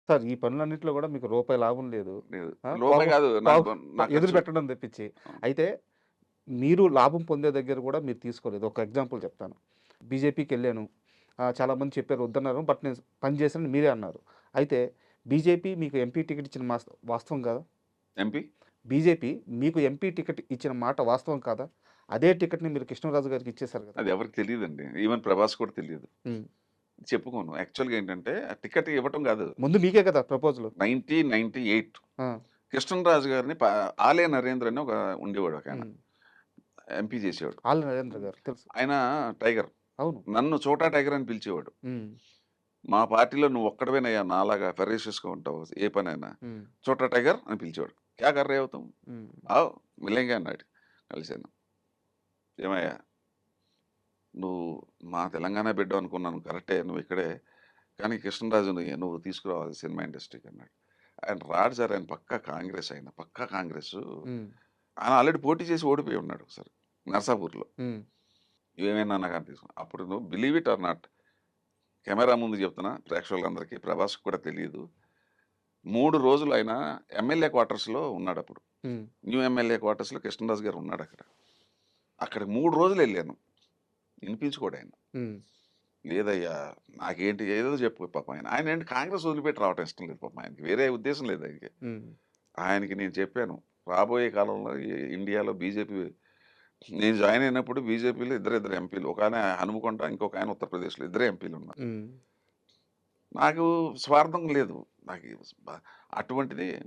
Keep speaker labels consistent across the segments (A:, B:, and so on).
A: Sir ఈ పనులన్నిట్లో గూడా మీకు రూపాయి లాభం లేదు.
B: లేదు.
A: ఆ!
B: రూపాయి
A: పావు
B: కాదు.
A: పావు
B: నా
A: ఎదురు
B: ఖర్చు.
A: పెట్టడం తెప్పించి.
B: అవును.
A: అయితే మీరు లాభం పొందే దగ్గర గూడా మీరు తీసుకోలేదు. ఒక ఎగ్జాంపుల్ చెప్తాను. బీజేపీకెళ్ళాను. చాలామంది చెప్పారు వద్దన్నారు. బట్ నేను పని చేశానని మీరే అన్నారు. అయితే బీజేపీ మీకు ఎంపీ టికెట్ ఇచ్చిన వాస్తవం కాదా?
B: ఎంపీ
A: బీజేపీ మీకు ఎంపీ టికెట్ ఇచ్చిన మాట వాస్తవం కాదా? అదే టికెట్‌ని మీరు కృష్ణరాజు గారికి ఇచ్చేసారు కదా!
B: అది ఎవరికీ తెలీదండి. ఈవెన్ ప్రభాస్ కూడా తెలీదు.
A: హ్మ్.
B: చెప్పుకోను. యాక్చువల్‌గా ఏంటంటే ఆ టికెట్ ఇవ్వటం గాదు.
A: ముందు మీకే కదా ప్రపోజలు.
B: 1998
A: ఆ!
B: కృష్ణరాజు గారిని ఆలే నరేంద్ర అని ఉండేవాడు ఒకాయన.
A: హ్మ్.
B: ఎంపీ చేసేవాడు.
A: ఆళ్ళ నరేంద్ర గారు తెలుసు.
B: ఆయన టైగర్.
A: అవును.
B: నన్ను చోటా టైగర్ అని పిలిచేవాడు.
A: హ్మ్.
B: మా పార్టీలో నువ్వు ఒక్కడివేనయ్యా నాలాగా ఫెర్రేషియస్‌గా ఉంటావు ఏ పనైనా.
A: హ్మ్.
B: చోటా టైగర్ అని పిలిచేవాడు. క్యా కర్ రहे हो तुम?
A: హ్మ్.
B: आओ मिलेंगे అన్నాడు. కలిసాను. ఏమయ్యా నువ్వు మా తెలంగాణ బిడ్డవు అనుకున్నాను కరెక్టే నువ్వు ఇక్కడే. కానీ కృష్ణరాజుని నువ్వు తీసుకురావాలి సినిమా ఇండస్ట్రీకి అన్నాడు. ఆయన రాడు సార్ ఆయన పక్కా కాంగ్రెస్ ఆయన. పక్కా కాంగ్రెసు.
A: హ్మ్.
B: ఆయన ఆల్రెడీ పోటీ చేసి ఓడిపోయి ఉన్నాడు ఒకసారి నరసాపూర్‌లో.
A: హ్మ్.
B: ఏమైనా నాకు అనిపిస్తుంది. అప్పుడు నువ్వు believe it or not camera ముందు చెప్తున్నా ప్రేక్షకులందరికీ ప్రభాస్‌కి కూడా తెలీదు. 3 రోజులు ఆయన ఎమ్మెల్యే క్వార్టర్స్‌లో ఉన్నాడప్పుడు.
A: హ్మ్.
B: న్యూ ఎమ్మెల్యే క్వార్టర్స్‌లో కృష్ణరాజు గారు ఉన్నాడక్కడ. అక్కడికి 3 రోజులెళ్ళాను. వినిపించుకోడు ఆయన.
A: హ్మ్.
B: లేదయ్యా! నాకేంటి ఏదేదో చెప్పు పాపం ఆయన. ఆయనేంటి కాంగ్రెస్ వదిలిపెట్టి రావటం ఇష్టం లేదు పాపం ఆయనకి. వేరే ఉద్దేశ్యం లేదు ఆయనకి.
A: హ్మ్.
B: ఆయనకి నేను చెప్పాను. రాబోయే కాలంలో ఇండియాలో బీజేపీ నేను జాయిన్ అయినప్పుడు బీజేపీలో ఇద్దరిద్దరు ఎంపీలు. ఒకాయన హనుమకొండ, ఇంకొకాయన ఉత్తరప్రదేశ్‌లో ఇద్దరే ఎంపీలున్నారు.
A: హ్మ్.
B: నాకు స్వార్థం లేదు. నాకు బ అటువంటిది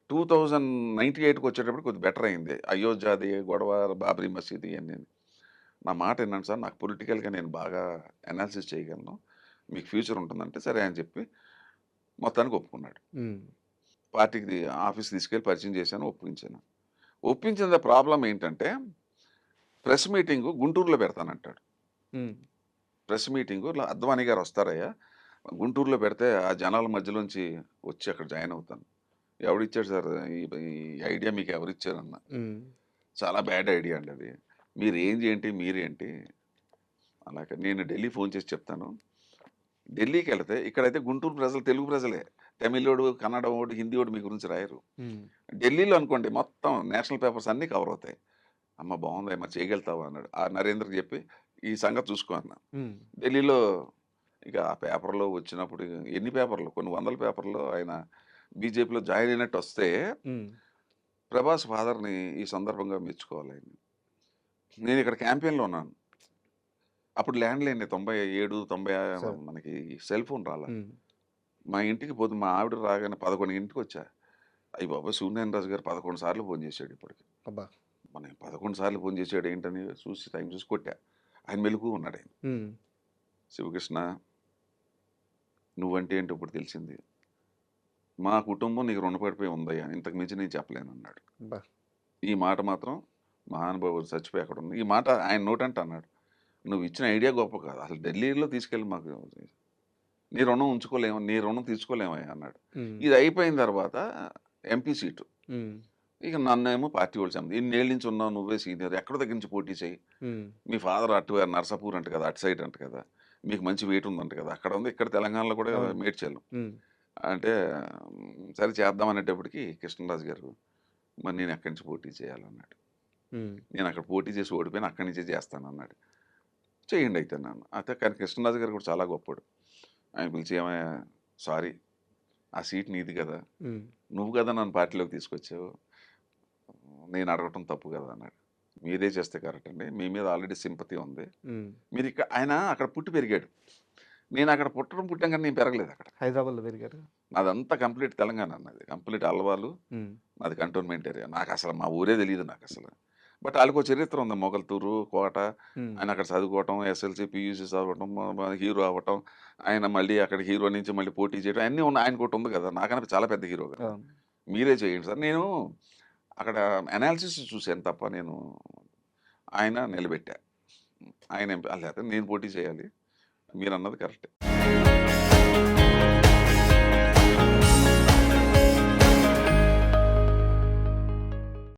B: 2098 వచ్చేటప్పటికి కొద్దిగా బెటర్ అయింది. అయోధ్యది గొడవ, బాబ్రీ మసీదు ఇయన్నీని. నా మాట ఇనండి సార్ నాకు పొలిటికల్‌గా నేను బాగా అనాలిసిస్ చేయగలను. మీకు ఫ్యూచర్ ఉంటుందంటే సరే అని చెప్పి మొత్తానికి ఒప్పుకున్నాడు.
A: హ్మ్.
B: పార్టీకి ఆఫీస్‌కి తీసుకెళ్ళి పరిచయం చేశాను, ఒప్పించాను. ఒప్పించిన ప్రాబ్లమ్ ఏంటంటే ప్రెస్ మీటింగు గుంటూరులో పెడతానంటాడు.
A: హ్మ్.
B: ప్రెస్ మీటింగు అద్వానీ గారు వస్తారయ్యా! గుంటూరులో పెడితే ఆ జనాల మధ్యలోంచి వచ్చి అక్కడ జాయిన్ అవుతాను. ఎవడిచ్చాడు సార్ ఈ ఈ ఐడియా మీకు ఎవరిచ్చారన్నా.
A: హ్మ్.
B: చాలా బ్యాడ్ ఐడియా అండి అది. మీరేంటి? అలాగే నేను ఢిల్లీ ఫోన్ చేసి చెప్తాను. ఢిల్లీకెళ్తే ఇక్కడైతే గుంటూరు ప్రజలు తెలుగు ప్రజలే. తమిళోడు, కన్నడోడు, హిందీవోడు మీ గురించి రాయరు.
A: హ్మ్.
B: ఢిల్లీలో అనుకోండి మొత్తం నేషనల్ పేపర్స్ అన్నీ కవర్ అవుతాయి. అమ్మ బావుంది మరి చేయగలుగుతావా అన్నాడు. ఆ నరేంద్రకి చెప్పి ఈ సంగతి చూసుకో అన్నా.
A: హ్మ్.
B: ఢిల్లీలో ఇక ఆ పేపర్‌లో వచ్చినప్పుడు ఎన్ని పేపర్‌లు కొన్ని వందల పేపర్‌లో ఆయన బీజేపీలో జాయిన్ అయినట్టొస్తే
A: హ్మ్.
B: ప్రభాస్ ఫాదర్‌ని ఈ సందర్భంగా మెచ్చుకోవాలాయన్ని. నేనిక్కడ క్యాంపెయిన్‌లో ఉన్నాను. అప్పుడు ల్యాండ్‌లైనే 97, 90
A: సార్.
B: మనకి సెల్ ఫోన్ రాలా.
A: హ్మ్.
B: మా ఇంటికి మా ఆవిడ రాగానే 11:00కి అయ్య బాబోయ్! సూర్యనారాయణ గారు 11 సార్లు ఫోన్ చేసాడు ఇప్పటికి.
A: అబ్బా!
B: మన 11 సార్లు ఫోన్ చేసాడు ఏంటని చూసి టైం చూసి కొట్టా. ఆయన మెలుకువగా ఉన్నాడాయన.
A: హ్మ్.
B: శివకృష్ణ నువ్వంటే ఏంటో ఇప్పుడు తెలిసింది. మా కుటుంబం నీకు రుణపడిపోయి ఉందయ్యా. ఇంతకు మించి నేను చెప్పలేనన్నాడు.
A: అబ్బా!
B: ఈ మాట మాత్రం మహానుభావుడు చచ్చిపోయి అక్కడుంది. ఈ మాట ఆయన నోటంట అన్నాడు. నువ్వు ఇచ్చిన ఐడియా గొప్ప కాదు. అసలు ఢిల్లీలో తీసుకెళ్ళి మాకు నీ రుణం ఉంచుకోలేము. నీ రుణం తీర్చుకోలేమయ్యా అన్నాడు.
A: హ్మ్.
B: ఇది అయిపోయిన తర్వాత ఎంపీ సీటు.
A: హ్మ్.
B: ఇక నన్నేమో పార్టీ వాళ్ళు ఇన్నేళ్ల నుంచి ఉన్నావు నువ్వే సీనియర్. ఎక్కడి దగ్గర నుంచి పోటీ చేయి.
A: హ్మ్.
B: మీ ఫాదర్ నరసాపూర్ అంట కదా! అటు సైడ్ అంట కదా! మీకు మంచి వెయిట్ ఉందంట కదా! అక్కడ ఉంది. ఇక్కడ తెలంగాణలో కూడా
A: అవును.
B: మేడ్చల్.
A: హ్మ్.
B: అంటే సరే చేద్దాం అనేటప్పటికి కృష్ణరాజు గారు మరి నేను ఎక్కడి నుంచి పోటీ చేయాలన్నాడు.
A: హ్మ్.
B: నేను అక్కడ పోటీ చేసి ఓడిపోయాను. అక్కడి నుంచే చేస్తానన్నాడు. చేయండి అయితే అన్నాను. అయితే కానీ కృష్ణరాజు గారు కూడా చాలా గొప్పోడు. ఆయన పిలిచి ఏమయ్యా సారీ ఆ సీట్ నీది కదా!
A: హ్మ్.
B: నువ్వు కదా నన్ను పార్టీలోకి తీసుకొచ్చావు. నేను అడగటం తప్పు కదా అన్నాడు. మీరే చేస్తే కరెక్ట్ అండి. మీ మీద ఆల్రెడీ సింపతి ఉంది.
A: హ్మ్.
B: ఆయన అక్కడ పుట్టి పెరిగాడు. నేను అక్కడ పుట్టాం కానీ నేను పెరగలేదక్కడ.
A: హైదరాబాద్‌లో పెరిగారు.
B: నాదంతా కంప్లీట్ తెలంగాణ నాది. కంప్లీట్ అల్వాలు.
A: హ్మ్.
B: నాది కంటోన్మెంట్ ఏరియా. నాకసలు మా ఊరే తెలీదు నాకసలు. బట్ ఆళ్ళకో చరిత్ర ఉంది. మొగల్తూరు, కోట.
A: హ్మ్.
B: ఆయన అక్కడ చదువుకోవటం, ఎస్ఎల్‌సి, పీయూసీ చదవటం, హీరో అవ్వటం. ఆయన మళ్ళీ అక్కడ హీరో నుంచి మళ్ళీ పోటీ చేయడం అన్నీ ఉన్నాయి. ఆయనకోటుంది కదా! నాకన్నా చాలా పెద్ద హీరో కదా!
A: అవును.
B: మీరే చేయండి సార్. నేను అక్కడ అనాలిసిస్ చూసాను తప్ప నేను ఆయన నిలబెట్టా. ఆయన లేతే నేను పోటీ చేయాలి. మీరన్నది కరెక్టే.